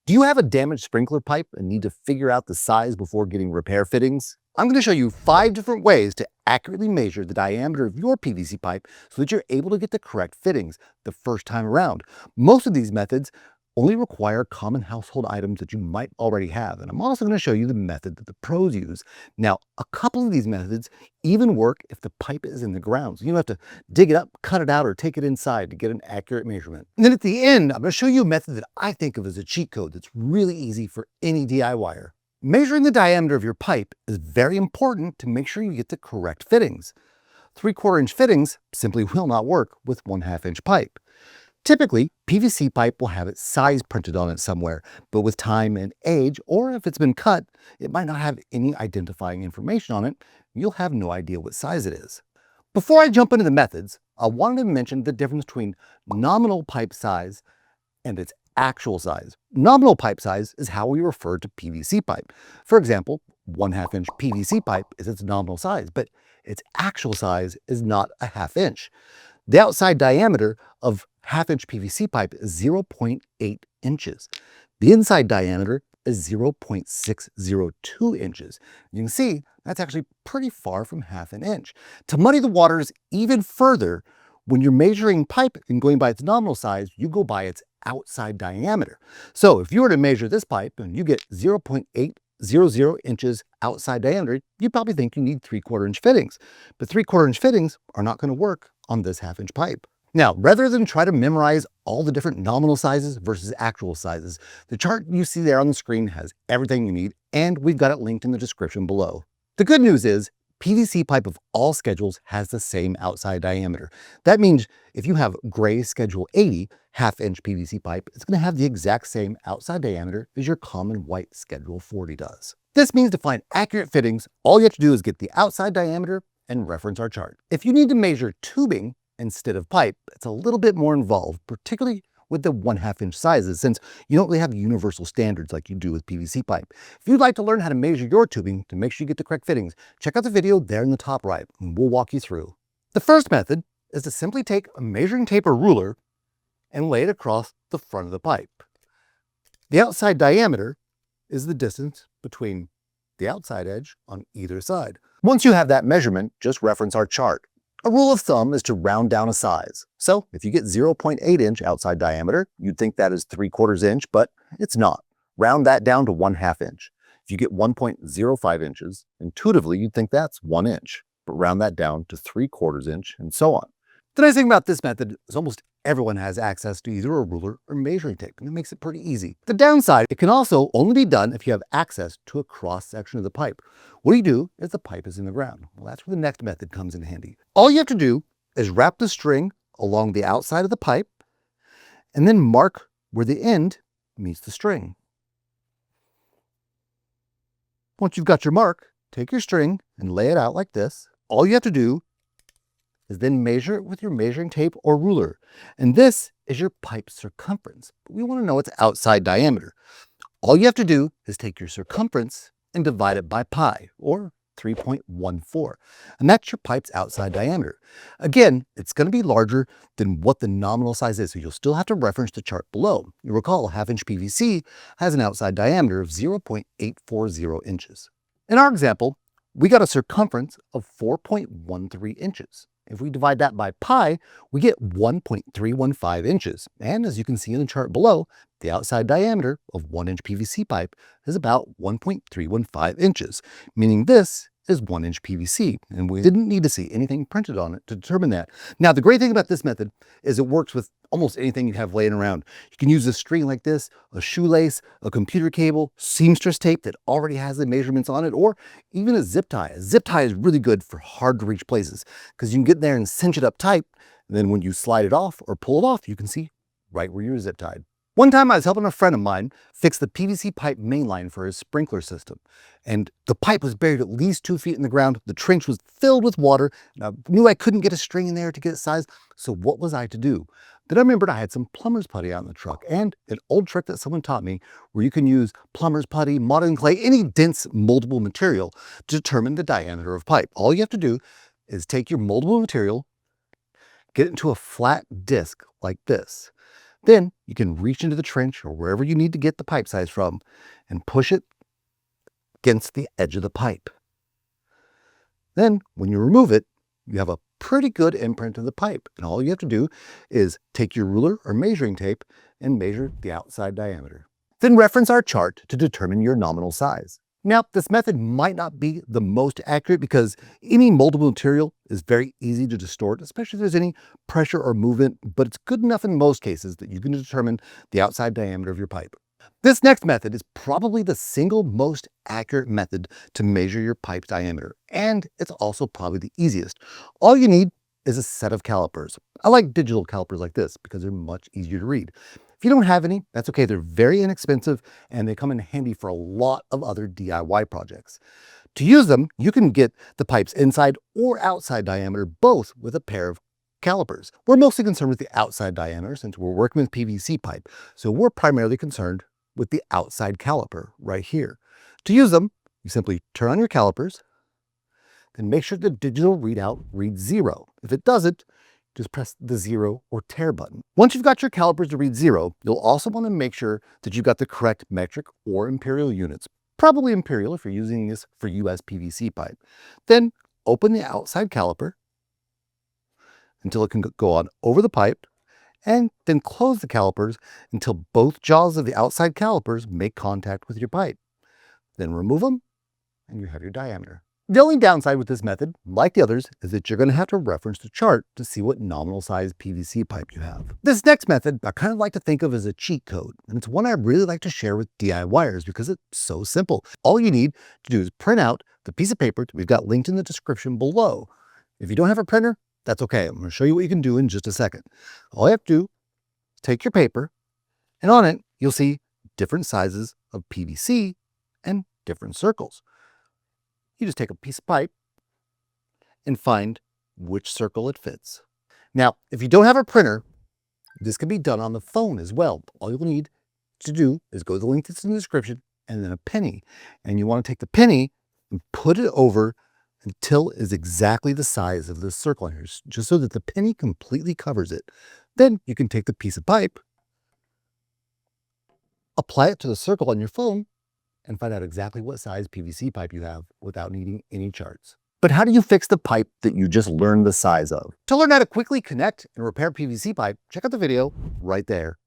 Do you have a damaged sprinkler pipe and need to figure out the size before getting repair fittings? I'm going to show you 5 different ways to accurately measure the diameter of your PVC pipe so that you're able to get the correct fittings the first time around. Most of these methods only require common household items that you might already have, and I'm also going to show you the method that the pros use. Now, a couple of these methods even work if the pipe is in the ground, so you don't have to dig it up, cut it out, or take it inside to get an accurate measurement. And then at the end, I'm going to show you a method that I think of as a cheat code that's really easy for any DIYer. Measuring the diameter of your pipe is very important to make sure you get the correct fittings. 3/4 inch fittings simply will not work with 1/2 inch pipe. Typically, PVC pipe will have its size printed on it somewhere, but with time and age, or if it's been cut, it might not have any identifying information on it. You'll have no idea what size it is. Before I jump into the methods, I wanted to mention the difference between nominal pipe size and its actual size. Nominal pipe size is how we refer to PVC pipe. For example, 1/2 inch PVC pipe is its nominal size, but its actual size is not a 1/2 inch. The outside diameter of 1/2 inch PVC pipe is 0.8 inches. The inside diameter is 0.602 inches. You can see that's actually pretty far from 1/2 inch. To muddy the waters even further, when you're measuring pipe and going by its nominal size, you go by its outside diameter. So if you were to measure this pipe and you get 0.800 inches outside diameter, you probably think you need 3/4 inch fittings. But 3/4 inch fittings are not going to work on this 1/2 inch pipe. Now, rather than try to memorize all the different nominal sizes versus actual sizes, the chart you see there on the screen has everything you need, and we've got it linked in the description below. The good news is PVC pipe of all schedules has the same outside diameter. That means if you have gray schedule 80 1/2 inch PVC pipe, it's going to have the exact same outside diameter as your common white schedule 40 does. This means to find accurate fittings, all you have to do is get the outside diameter and reference our chart. If you need to measure tubing instead of pipe, it's a little bit more involved, particularly with the 1/2 inch sizes, since you don't really have universal standards like you do with PVC pipe. If you'd like to learn how to measure your tubing to make sure you get the correct fittings, check out the video there in the top right, and we'll walk you through. The first method is to simply take a measuring tape or ruler and lay it across the front of the pipe. The outside diameter is the distance between the outside edge on either side. Once you have that measurement, just reference our chart. A rule of thumb is to round down a size. So if you get 0.8 inch outside diameter, you'd think that is 3/4 inch, but it's not. Round that down to 1/2 inch. If you get 1.05 inches, intuitively you'd think that's 1 inch, but round that down to 3/4 inch and so on. The nice thing about this method is almost everyone has access to either a ruler or measuring tape, and it makes it pretty easy. The downside, it can also only be done if you have access to a cross section of the pipe. What you do is the pipe is in the ground. Well, that's where the next method comes in handy. All you have to do is wrap the string along the outside of the pipe and then mark where the end meets the string. Once you've got your mark, take your string and lay it out like this. All you have to do is then measure it with your measuring tape or ruler. And this is your pipe circumference. But we want to know its outside diameter. All you have to do is take your circumference and divide it by pi, or 3.14. And that's your pipe's outside diameter. Again, it's going to be larger than what the nominal size is, so you'll still have to reference the chart below. You'll recall 1/2 inch PVC has an outside diameter of 0.840 inches. In our example, we got a circumference of 4.13 inches. If we divide that by pi, we get 1.315 inches. And as you can see in the chart below, the outside diameter of 1 inch PVC pipe is about 1.315 inches, meaning this is 1 inch PVC. And we didn't need to see anything printed on it to determine that. Now, the great thing about this method is it works with almost anything you have laying around. You can use a string like this, a shoelace, a computer cable, seamstress tape that already has the measurements on it, or even a zip tie. A zip tie is really good for hard to reach places because you can get there and cinch it up tight. And then when you slide it off or pull it off, you can see right where you're zip tied. One time I was helping a friend of mine fix the PVC pipe mainline for his sprinkler system. And the pipe was buried at least 2 feet in the ground. The trench was filled with water. And I knew I couldn't get a string in there to get it sized. So what was I to do? Then I remembered I had some plumber's putty out in the truck and an old trick that someone taught me where you can use plumber's putty, modern clay, any dense moldable material to determine the diameter of pipe. All you have to do is take your moldable material, get it into a flat disc like this. Then you can reach into the trench or wherever you need to get the pipe size from and push it against the edge of the pipe. Then when you remove it, you have a pretty good imprint of the pipe. And all you have to do is take your ruler or measuring tape and measure the outside diameter. Then reference our chart to determine your nominal size. Now, this method might not be the most accurate because any moldable material is very easy to distort, especially if there's any pressure or movement, but it's good enough in most cases that you can determine the outside diameter of your pipe. This next method is probably the single most accurate method to measure your pipe diameter, and it's also probably the easiest. All you need is a set of calipers. I like digital calipers like this because they're much easier to read. If you don't have any, that's okay. They're very inexpensive and they come in handy for a lot of other DIY projects. To use them, you can get the pipe's inside or outside diameter both with a pair of calipers. We're mostly concerned with the outside diameter since we're working with PVC pipe, so we're primarily concerned with the outside caliper right here. To use them, you simply turn on your calipers, then make sure the digital readout reads 0. If it doesn't, just press the 0 or tear button. Once you've got your calipers to read 0, you'll also want to make sure that you've got the correct metric or imperial units, probably imperial if you're using this for US PVC pipe. Then open the outside caliper until it can go on over the pipe, and then close the calipers until both jaws of the outside calipers make contact with your pipe. Then remove them, and you have your diameter. The only downside with this method, like the others, is that you're going to have to reference the chart to see what nominal size PVC pipe you have. This next method I kind of like to think of as a cheat code, and it's one I really like to share with DIYers because it's so simple. All you need to do is print out the piece of paper that we've got linked in the description below. If you don't have a printer, that's okay. I'm going to show you what you can do in just a second. All you have to do is take your paper, and on it, you'll see different sizes of PVC and different circles. You just take a piece of pipe and find which circle it fits. Now, if you don't have a printer, this can be done on the phone as well. All you'll need to do is go to the link that's in the description and then a penny. And you want to take the penny and put it over until it is exactly the size of this circle here, just so that the penny completely covers it. Then you can take the piece of pipe, apply it to the circle on your phone, and find out exactly what size PVC pipe you have without needing any charts. But how do you fix the pipe that you just learned the size of? To learn how to quickly connect and repair PVC pipe, check out the video right there.